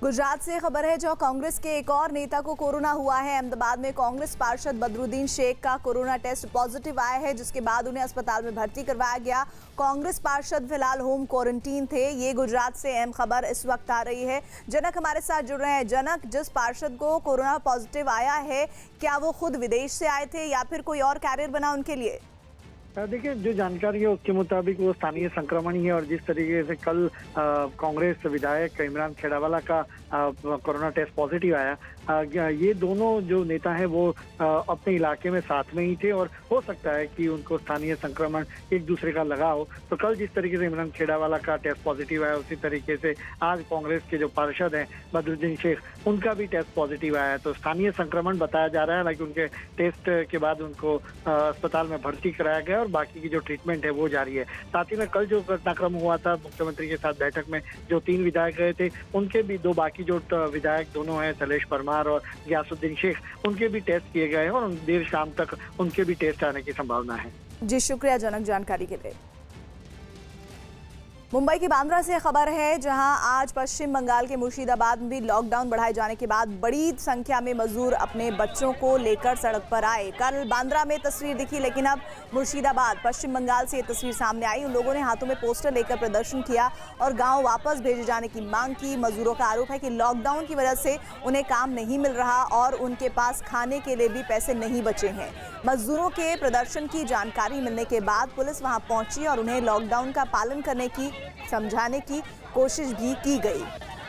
गुजरात से खबर है, जो कांग्रेस के एक और नेता को कोरोना हुआ है। अहमदाबाद में कांग्रेस पार्षद बदरुद्दीन शेख का कोरोना टेस्ट पॉजिटिव आया है, जिसके बाद उन्हें अस्पताल में भर्ती करवाया गया। कांग्रेस पार्षद फिलहाल होम क्वारंटीन थे। ये गुजरात से अहम खबर इस वक्त आ रही है। जनक हमारे साथ जुड़ रहे हैं। जनक, जिस पार्षद को कोरोना पॉजिटिव आया है, क्या वो खुद विदेश से आए थे या फिर कोई और कैरियर बना उनके लिए? देखिए, जो जानकारी है उसके मुताबिक वो स्थानीय संक्रमण ही है। और जिस तरीके से कल कांग्रेस विधायक इमरान खेड़ावाला का कोरोना टेस्ट पॉजिटिव आया, ये दोनों जो नेता हैं वो अपने इलाके में साथ में ही थे और हो सकता है कि उनको स्थानीय संक्रमण एक दूसरे का लगा हो। तो कल जिस तरीके से इमरान खेड़ावाला का टेस्ट पॉजिटिव आया, उसी तरीके से आज कांग्रेस के जो पार्षद हैं बदरुद्दीन शेख, उनका भी टेस्ट पॉजिटिव आया। तो स्थानीय संक्रमण बताया जा रहा है, हालांकि उनके टेस्ट के बाद उनको अस्पताल में भर्ती कराया गया और बाकी की जो ट्रीटमेंट है वो जारी है। साथ ही में कल जो घटनाक्रम हुआ था, मुख्यमंत्री के साथ बैठक में जो 3 विधायक गए थे, उनके भी 2 बाकी जो विधायक दोनों हैं, शैलेश परमार और गियासुद्दीन शेख, उनके भी टेस्ट किए गए हैं और देर शाम तक उनके भी टेस्ट आने की संभावना है। जी, शुक्रिया जनक जानकारी के लिए। मुंबई की बांद्रा से खबर है, जहां आज पश्चिम बंगाल के मुर्शिदाबाद में भी लॉकडाउन बढ़ाए जाने के बाद बड़ी संख्या में मजदूर अपने बच्चों को लेकर सड़क पर आए। कल बांद्रा में तस्वीर दिखी, लेकिन अब मुर्शिदाबाद पश्चिम बंगाल से ये तस्वीर सामने आई। उन लोगों ने हाथों में पोस्टर लेकर प्रदर्शन किया और गांव वापस भेजे जाने की मांग की। मजदूरों का आरोप है कि लॉकडाउन की वजह से उन्हें काम नहीं मिल रहा और उनके पास खाने के लिए भी पैसे नहीं बचे हैं। मजदूरों के प्रदर्शन की जानकारी मिलने के बाद पुलिस वहां पहुंची और उन्हें लॉकडाउन का पालन करने की समझाने की कोशिश भी की गई।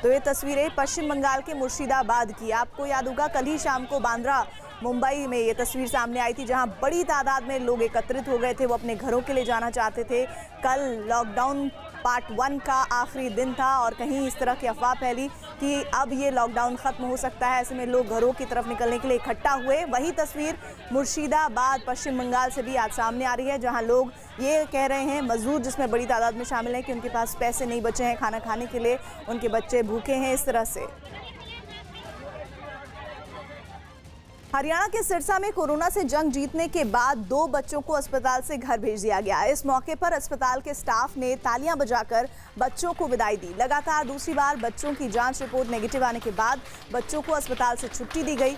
तो ये तस्वीरें पश्चिम बंगाल के मुर्शिदाबाद की। आपको याद होगा, कल ही शाम को बांद्रा मुंबई में ये तस्वीर सामने आई थी, जहां बड़ी तादाद में लोग एकत्रित हो गए थे। वो अपने घरों के लिए जाना चाहते थे। कल लॉकडाउन पार्ट 1 का आखिरी दिन था और कहीं इस तरह की अफवाह फैली कि अब ये लॉकडाउन खत्म हो सकता है। ऐसे में लोग घरों की तरफ निकलने के लिए इकट्ठा हुए। वही तस्वीर मुर्शिदाबाद पश्चिम बंगाल से भी आज सामने आ रही है, जहां लोग ये कह रहे हैं, मजदूर जिसमें बड़ी तादाद में शामिल हैं, कि उनके पास पैसे नहीं बचे हैं खाना खाने के लिए, उनके बच्चे भूखे हैं। इस तरह से हरियाणा के सिरसा में कोरोना से जंग जीतने के बाद 2 बच्चों को अस्पताल से घर भेज दिया गया। इस मौके पर अस्पताल के स्टाफ ने तालियां बजाकर बच्चों को विदाई दी। लगातार दूसरी बार बच्चों की जांच रिपोर्ट नेगेटिव आने के बाद बच्चों को अस्पताल से छुट्टी दी गई।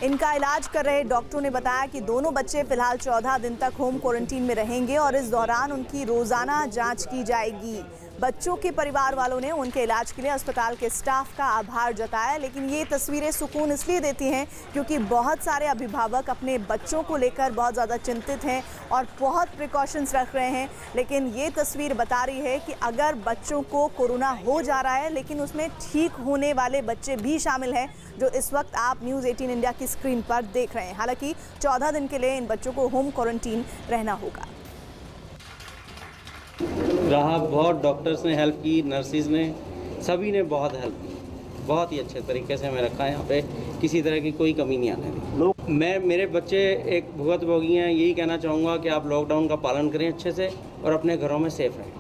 इनका इलाज कर रहे डॉक्टरों ने बताया कि दोनों बच्चे फिलहाल 14 दिन तक होम क्वारंटीन में रहेंगे और इस दौरान उनकी रोजाना जांच की जाएगी। बच्चों के परिवार वालों ने उनके इलाज के लिए अस्पताल के स्टाफ का आभार जताया। लेकिन ये तस्वीरें सुकून इसलिए देती हैं क्योंकि बहुत सारे अभिभावक अपने बच्चों को लेकर बहुत ज़्यादा चिंतित हैं और बहुत प्रिकॉशंस रख रहे हैं। लेकिन ये तस्वीर बता रही है कि अगर बच्चों को कोरोना हो जा रहा है, लेकिन उसमें ठीक होने वाले बच्चे भी शामिल हैं, जो इस वक्त आप न्यूज़ 18 इंडिया की स्क्रीन पर देख रहे हैं। हालांकि 14 दिन के लिए इन बच्चों को होम क्वारंटीन रहना होगा। रहा बहुत, डॉक्टर्स ने हेल्प की, नर्सिस ने, सभी ने बहुत हेल्प की। बहुत ही अच्छे तरीके से हमें रखा है यहाँ पे, किसी तरह की कोई कमी नहीं आने दी। मेरे बच्चे एक भुगतभोगी हैं। यही कहना चाहूँगा कि आप लॉकडाउन का पालन करें अच्छे से और अपने घरों में सेफ रहें।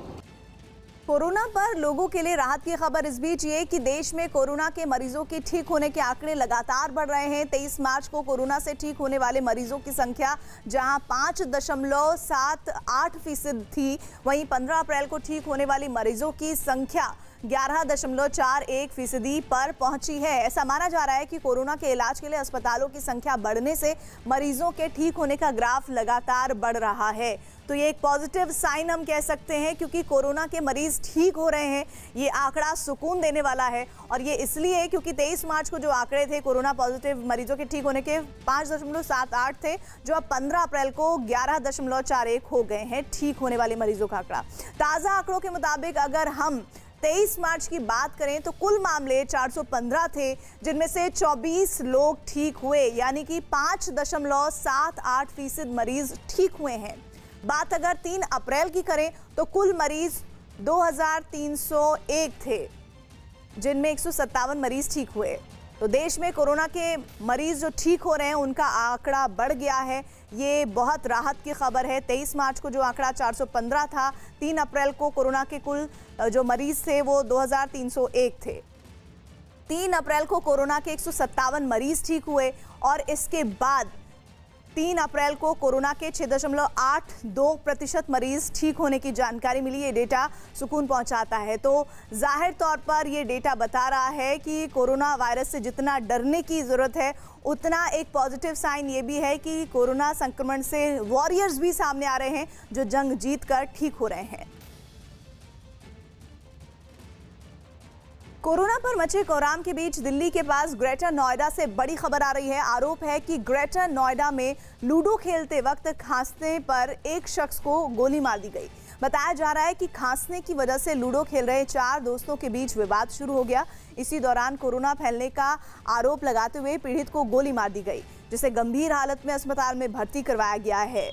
कोरोना पर लोगों के लिए राहत की खबर इस बीच ये कि देश में कोरोना के मरीजों के ठीक होने के आंकड़े लगातार बढ़ रहे हैं। 23 मार्च को कोरोना से ठीक होने वाले मरीजों की संख्या जहां 5.78% थी, वहीं 15 अप्रैल को ठीक होने वाली मरीजों की संख्या 11.41% पर पहुंची है। ऐसा माना जा रहा है कि कोरोना के इलाज के लिए अस्पतालों की संख्या बढ़ने से मरीजों के ठीक होने का ग्राफ लगातार बढ़ रहा है। तो ये एक पॉजिटिव साइन हम कह सकते हैं, क्योंकि कोरोना के मरीज ठीक हो रहे हैं। ये आंकड़ा सुकून देने वाला है और ये इसलिए क्योंकि 23 मार्च को जो आंकड़े थे कोरोना पॉजिटिव मरीजों के ठीक होने के 5.78 थे, जो अब 15 अप्रैल को 11.41 हो गए हैं ठीक होने वाले मरीजों का आंकड़ा। ताज़ा आंकड़ों के मुताबिक अगर हम 23 मार्च की बात करें तो कुल मामले 415 थे, जिनमें से 24 लोग ठीक हुए, यानी कि 5.78% मरीज ठीक हुए हैं। बात अगर 3 अप्रैल की करें तो कुल मरीज 2301 थे, जिनमें 157 मरीज ठीक हुए। तो देश में कोरोना के मरीज जो ठीक हो रहे हैं उनका आंकड़ा बढ़ गया है। ये बहुत राहत की खबर है। 23 मार्च को जो आंकड़ा 415 था, 3 अप्रैल को कोरोना के कुल जो मरीज थे वो 2301 थे। 3 अप्रैल को कोरोना के 157 मरीज ठीक हुए और इसके बाद 3 अप्रैल को कोरोना के 6.82% मरीज ठीक होने की जानकारी मिली। ये डेटा सुकून पहुंचाता है। तो जाहिर तौर पर ये डेटा बता रहा है कि कोरोना वायरस से जितना डरने की ज़रूरत है, उतना एक पॉजिटिव साइन ये भी है कि कोरोना संक्रमण से वॉरियर्स भी सामने आ रहे हैं जो जंग जीत कर ठीक हो रहे हैं। कोरोना पर मचे कोहराम के बीच दिल्ली के पास ग्रेटर नोएडा से बड़ी खबर आ रही है। आरोप है कि ग्रेटर नोएडा में लूडो खेलते वक्त खांसने पर एक शख्स को गोली मार दी गई। बताया जा रहा है कि खांसने की वजह से लूडो खेल रहे 4 दोस्तों के बीच विवाद शुरू हो गया। इसी दौरान कोरोना फैलने का आरोप लगाते हुए पीड़ित को गोली मार दी गई, जिसे गंभीर हालत में अस्पताल में भर्ती करवाया गया है।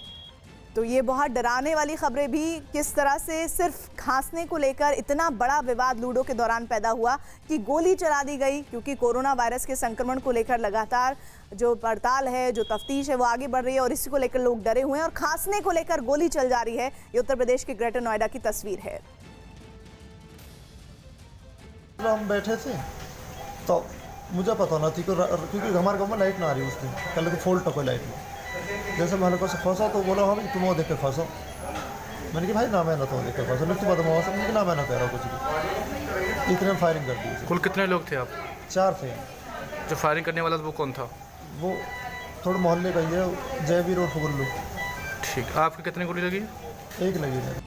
तो ये बहुत डराने वाली खबरें भी, किस तरह से सिर्फ खांसने को लेकर इतना बड़ा विवाद लूडो के दौरान पैदा हुआ कि गोली चला दी गई, क्योंकि कोरोना वायरस के संक्रमण को लेकर लगातार जो पड़ताल है, जो तफ्तीश है, वो आगे बढ़ रही है और इसी को लेकर लोग डरे हुए हैं और खांसने को लेकर गोली चल जा रही है। ये उत्तर प्रदेश के ग्रेटर नोएडा की तस्वीर है। हम बैठे थे तो मुझे पता ना थी क्योंकि हमारे गाँव में लाइट ना आ रही उस दिन, कल को फॉल्ट कोई लाइट में। जैसे मैंने को फंसा तो बोला हाँ भाई तुम वो देख के फंसो। मैंने कि भाई ना मैं ना तो देख के फंसो, नहीं तो बदमाश ना मैं ना कह रहा हूँ कुछ भी। इतने फायरिंग कर दी। कुल कितने लोग थे आप? 4 थे। जो फायरिंग करने वाला था वो कौन था? वो थोड़े मोहल्ले का ही है, जयवीर और फुगुल्लू। ठीक, आपकी कितनी गोली लगी? 1 लगी है।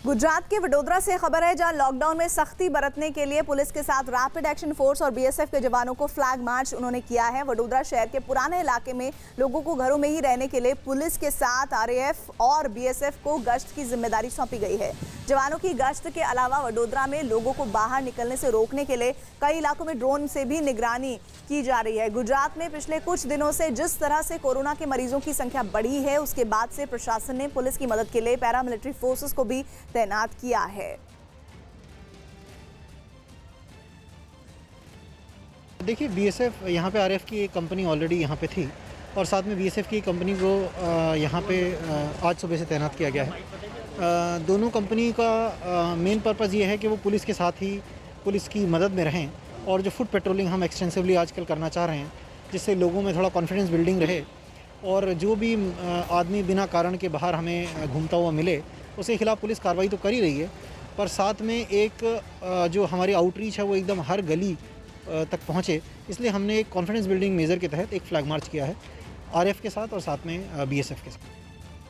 गुजरात के वडोदरा से खबर है, जहां लॉकडाउन में सख्ती बरतने के लिए पुलिस के साथ रैपिड एक्शन फोर्स और बीएसएफ के जवानों को फ्लैग मार्च उन्होंने किया है। वडोदरा शहर के पुराने इलाके में लोगों को घरों में ही रहने के लिए पुलिस के साथ आरएएफ और बीएसएफ को गश्त की जिम्मेदारी सौंपी गई है। जवानों की गश्त के अलावा वडोदरा में लोगों को बाहर निकलने से रोकने के लिए कई इलाकों में ड्रोन से भी निगरानी की जा रही है। गुजरात में पिछले कुछ दिनों से जिस तरह से कोरोना के मरीजों की संख्या बढ़ी है, उसके बाद से प्रशासन ने पुलिस की मदद के लिए पैरामिलिट्री फोर्सेस को भी तैनात किया है। देखिए, बीएसएफ यहाँ पे आरएफ की एक कंपनी ऑलरेडी यहाँ पे थी और साथ में बीएसएफ की कंपनी को यहाँ पे आज सुबह से तैनात किया गया है। दोनों कंपनी का मेन पर्पज़ ये है कि वो पुलिस के साथ ही पुलिस की मदद में रहें और जो फुट पेट्रोलिंग हम एक्सटेंसिवली आजकल करना चाह रहे हैं, जिससे लोगों में थोड़ा कॉन्फिडेंस बिल्डिंग रहे और जो भी आदमी बिना कारण के बाहर हमें घूमता हुआ मिले उसके खिलाफ पुलिस कार्रवाई तो कर ही रही है, पर साथ में एक जो हमारी आउटरीच है वो एकदम हर गली तक पहुँचे, इसलिए हमने एक कॉन्फिडेंस बिल्डिंग मेजर के तहत एक फ्लैग मार्च किया है आरएफ के साथ और साथ में बीएसएफ के साथ।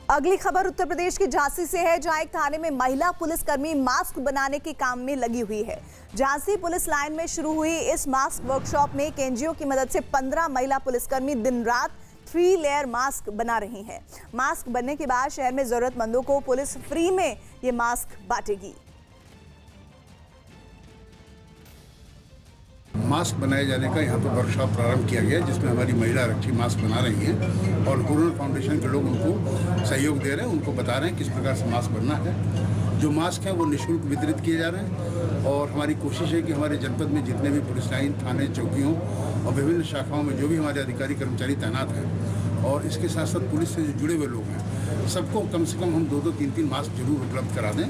अगली खबर उत्तर प्रदेश की झांसी से है, जहां एक थाने में महिला पुलिसकर्मी मास्क बनाने के काम में लगी हुई है। झांसी पुलिस लाइन में शुरू हुई इस मास्क वर्कशॉप में केएनजीओ की मदद से 15 महिला पुलिसकर्मी दिन रात 3 लेयर मास्क बना रही हैं। मास्क बनने के बाद शहर में जरूरतमंदों को पुलिस फ्री में ये मास्क बांटेगी। मास्क बनाए जाने का यहाँ पर वर्कशॉप प्रारंभ किया गया, जिसमें हमारी महिला आरक्षी मास्क बना रही हैं और कोरोना फाउंडेशन के लोग उनको सहयोग दे रहे हैं, उनको बता रहे हैं किस प्रकार से मास्क बनना है। जो मास्क हैं वो निःशुल्क वितरित किए जा रहे हैं और हमारी कोशिश है कि हमारे जनपद में जितने भी पुलिस लाइन, थाने, चौकियों और विभिन्न शाखाओं में जो भी हमारे अधिकारी कर्मचारी तैनात हैं और इसके साथ साथ पुलिस से जो जुड़े हुए लोग हैं, सबको कम से कम हम 2-2, 3-3 मास्क जरूर उपलब्ध करा दें।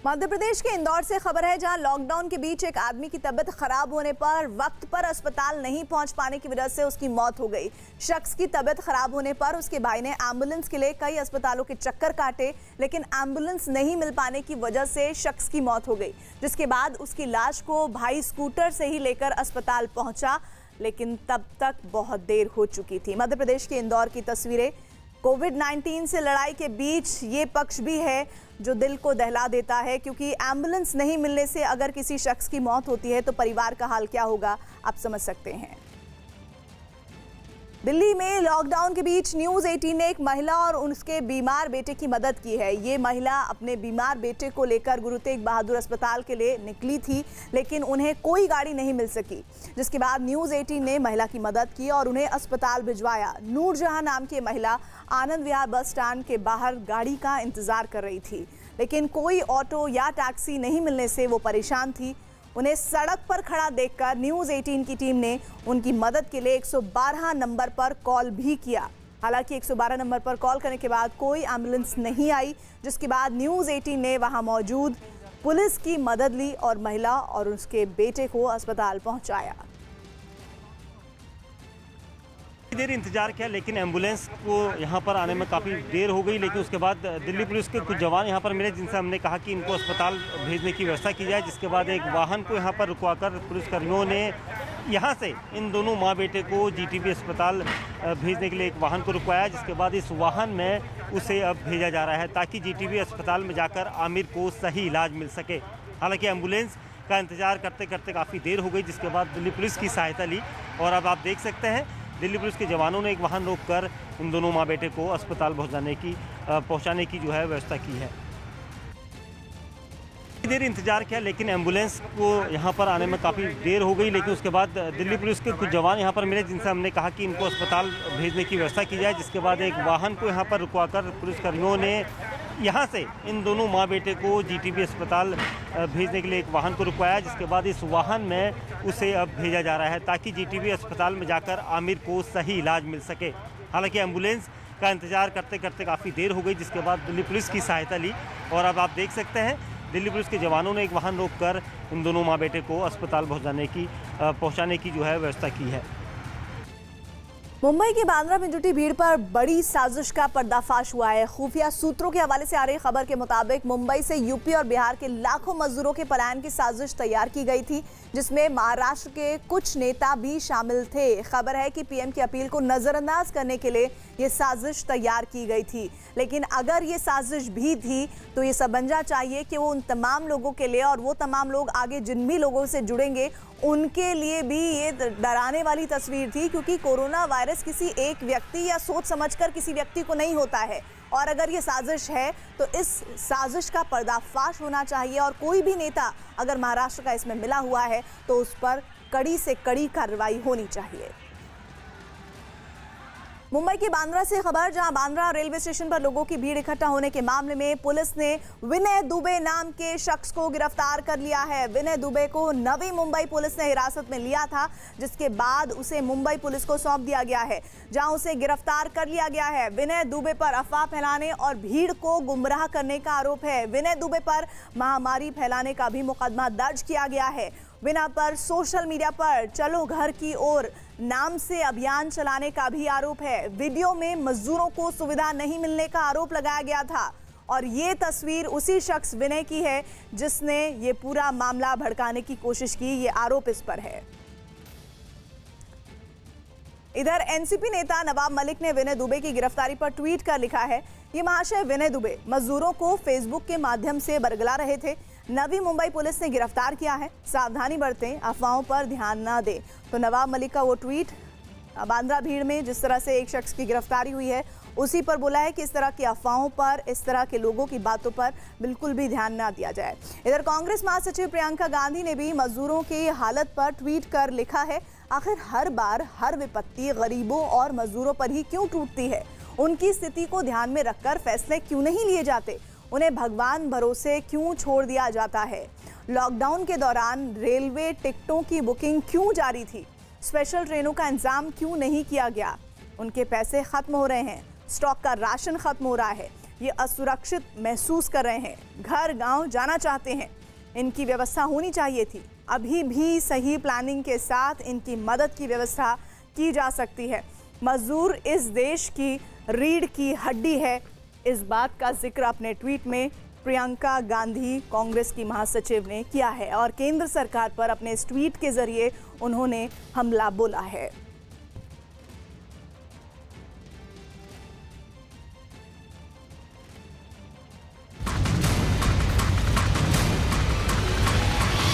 मध्य प्रदेश के इंदौर से खबर है, जहां लॉकडाउन के बीच एक आदमी की तबीयत खराब होने पर वक्त पर अस्पताल नहीं पहुंच पाने की वजह से उसकी मौत हो गई। शख्स की तबीयत खराब होने पर उसके भाई ने एम्बुलेंस के लिए कई अस्पतालों के चक्कर काटे, लेकिन एम्बुलेंस नहीं मिल पाने की वजह से शख्स की मौत हो गई, जिसके बाद उसकी लाश को भाई स्कूटर से ही लेकर अस्पताल पहुंचा, लेकिन तब तक बहुत देर हो चुकी थी। मध्य प्रदेश के इंदौर की तस्वीरें। कोविड-19 से लड़ाई के बीच ये पक्ष भी है जो दिल को दहला देता है, क्योंकि एम्बुलेंस नहीं मिलने से अगर किसी शख्स की मौत होती है तो परिवार का हाल क्या होगा, आप समझ सकते हैं। दिल्ली में लॉकडाउन के बीच न्यूज़ 18 ने एक महिला और उसके बीमार बेटे की मदद की है। ये महिला अपने बीमार बेटे को लेकर गुरु तेग बहादुर अस्पताल के लिए निकली थी, लेकिन उन्हें कोई गाड़ी नहीं मिल सकी, जिसके बाद न्यूज़ 18 ने महिला की मदद की और उन्हें अस्पताल भिजवाया। नूरजहां नाम की महिला आनंद विहार बस स्टैंड के बाहर गाड़ी का इंतजार कर रही थी, लेकिन कोई ऑटो या टैक्सी नहीं मिलने से वो परेशान थी। उन्हें सड़क पर खड़ा देखकर न्यूज़ 18 की टीम ने उनकी मदद के लिए 112 नंबर पर कॉल भी किया। हालांकि 112 नंबर पर कॉल करने के बाद कोई एम्बुलेंस नहीं आई, जिसके बाद न्यूज़ 18 ने वहां मौजूद पुलिस की मदद ली और महिला और उसके बेटे को अस्पताल पहुंचाया। देर इंतजार किया, लेकिन एम्बुलेंस को यहाँ पर आने में काफ़ी देर हो गई। लेकिन उसके बाद दिल्ली पुलिस के कुछ जवान यहाँ पर मिले, जिनसे हमने कहा कि इनको अस्पताल भेजने की व्यवस्था की जाए। जिसके बाद एक वाहन को यहाँ पर रुकवाकर पुलिसकर्मियों ने यहाँ से इन दोनों माँ बेटे को जीटीबी अस्पताल भेजने के लिए एक वाहन को रुकवाया। जिसके बाद इस वाहन में उसे अब भेजा जा रहा है ताकि जीटीबी अस्पताल में जाकर आमिर को सही इलाज मिल सके। हालांकि एम्बुलेंस का इंतजार करते करते काफ़ी देर हो गई, जिसके बाद दिल्ली पुलिस की सहायता ली और अब आप देख सकते हैं दिल्ली पुलिस के जवानों ने एक वाहन रोककर इन दोनों माँ बेटे को अस्पताल पहुंचाने की जो है व्यवस्था की है। देर इंतजार किया, लेकिन एम्बुलेंस को यहाँ पर आने में काफ़ी देर हो गई। लेकिन उसके बाद दिल्ली पुलिस के कुछ जवान यहाँ पर मिले, जिनसे हमने कहा कि इनको अस्पताल भेजने की व्यवस्था की जाए। जिसके बाद एक वाहन को यहाँ पर रुकवाकर पुलिसकर्मियों ने यहाँ से इन दोनों माँ बेटे को जीटीबी अस्पताल भेजने के लिए एक वाहन को रुकवाया। जिसके बाद इस वाहन में उसे अब भेजा जा रहा है ताकि जीटीबी अस्पताल में जाकर आमिर को सही इलाज मिल सके। हालांकि एम्बुलेंस का इंतजार करते करते काफ़ी देर हो गई, जिसके बाद दिल्ली पुलिस की सहायता ली और अब आप देख सकते हैं दिल्ली पुलिस के जवानों ने एक वाहन रोककर इन दोनों माँ बेटे को अस्पताल पहुंचाने की जो है व्यवस्था की है। मुंबई के बांद्रा में जुटी भीड़ पर बड़ी साजिश का पर्दाफाश हुआ है। खुफिया सूत्रों के हवाले से आ रही खबर के मुताबिक मुंबई से यूपी और बिहार के लाखों मजदूरों के पलायन की साजिश तैयार की गई थी, जिसमें महाराष्ट्र के कुछ नेता भी शामिल थे। खबर है कि पीएम की अपील को नजरअंदाज करने के लिए ये साजिश तैयार की गई थी। लेकिन अगर ये साजिश भी थी तो ये समझना चाहिए कि वो उन तमाम लोगों के लिए और वो तमाम लोग आगे जिन भी लोगों से जुड़ेंगे उनके लिए भी ये डराने वाली तस्वीर थी, क्योंकि कोरोना वायरस किसी एक व्यक्ति या सोच समझकर किसी व्यक्ति को नहीं होता है। और अगर ये साजिश है तो इस साजिश का पर्दाफाश होना चाहिए और कोई भी नेता अगर महाराष्ट्र का इसमें मिला हुआ है तो उस पर कड़ी से कड़ी कार्रवाई होनी चाहिए। मुंबई के बांद्रा से खबर, जहां बांद्रा रेलवे स्टेशन पर लोगों की भीड़ इकट्ठा होने के मामले में पुलिस ने विनय दुबे नाम के शख्स को गिरफ्तार कर लिया है। विनय दुबे को नवी मुंबई पुलिस ने हिरासत में लिया था, जिसके बाद उसे मुंबई पुलिस को सौंप दिया गया है, जहां उसे गिरफ्तार कर लिया गया है। विनय दुबे पर अफवाह फैलाने और भीड़ को गुमराह करने का आरोप है। विनय दुबे पर महामारी फैलाने का भी मुकदमा दर्ज किया गया है। विनय पर सोशल मीडिया पर चलो घर की ओर नाम से अभियान चलाने का भी आरोप है। वीडियो में मजदूरों को सुविधा नहीं मिलने का आरोप लगाया गया था और ये तस्वीर उसी शख्स विनय की है जिसने ये पूरा मामला भड़काने की कोशिश की। ये आरोप इस पर है। इधर एनसीपी नेता नवाब मलिक ने विनय दुबे की गिरफ्तारी पर ट्वीट कर लिखा है, ये महाशय विनय दुबे मजदूरों को फेसबुक के माध्यम से बरगला रहे थे। नवी मुंबई पुलिस ने गिरफ्तार किया है, सावधानी बरतें, अफवाहों पर ध्यान ना दें। तो नवाब मलिक का वो ट्वीट बांद्रा भीड़ में जिस तरह से एक शख्स की गिरफ्तारी हुई है उसी पर बोला है कि इस तरह की अफवाहों पर, इस तरह के लोगों की बातों पर बिल्कुल भी ध्यान ना दिया जाए। इधर कांग्रेस महासचिव प्रियंका गांधी ने भी मजदूरों की हालत पर ट्वीट कर लिखा है, आखिर हर बार हर विपत्ति गरीबों और मजदूरों पर ही क्यों टूटती है? उनकी स्थिति को ध्यान में रखकर फैसले क्यों नहीं लिए जाते? उन्हें भगवान भरोसे क्यों छोड़ दिया जाता है? लॉकडाउन के दौरान रेलवे टिकटों की बुकिंग क्यों जारी थी? स्पेशल ट्रेनों का इंतजाम क्यों नहीं किया गया? उनके पैसे खत्म हो रहे हैं, स्टॉक का राशन खत्म हो रहा है, ये असुरक्षित महसूस कर रहे हैं, घर गांव जाना चाहते हैं। इनकी व्यवस्था होनी चाहिए थी। अभी भी सही प्लानिंग के साथ इनकी मदद की व्यवस्था की जा सकती है। मजदूर इस देश की रीढ़ की हड्डी है। इस बात का जिक्र अपने ट्वीट में प्रियंका गांधी कांग्रेस की महासचिव ने किया है और केंद्र सरकार पर अपने इस ट्वीट के जरिए उन्होंने हमला बोला है।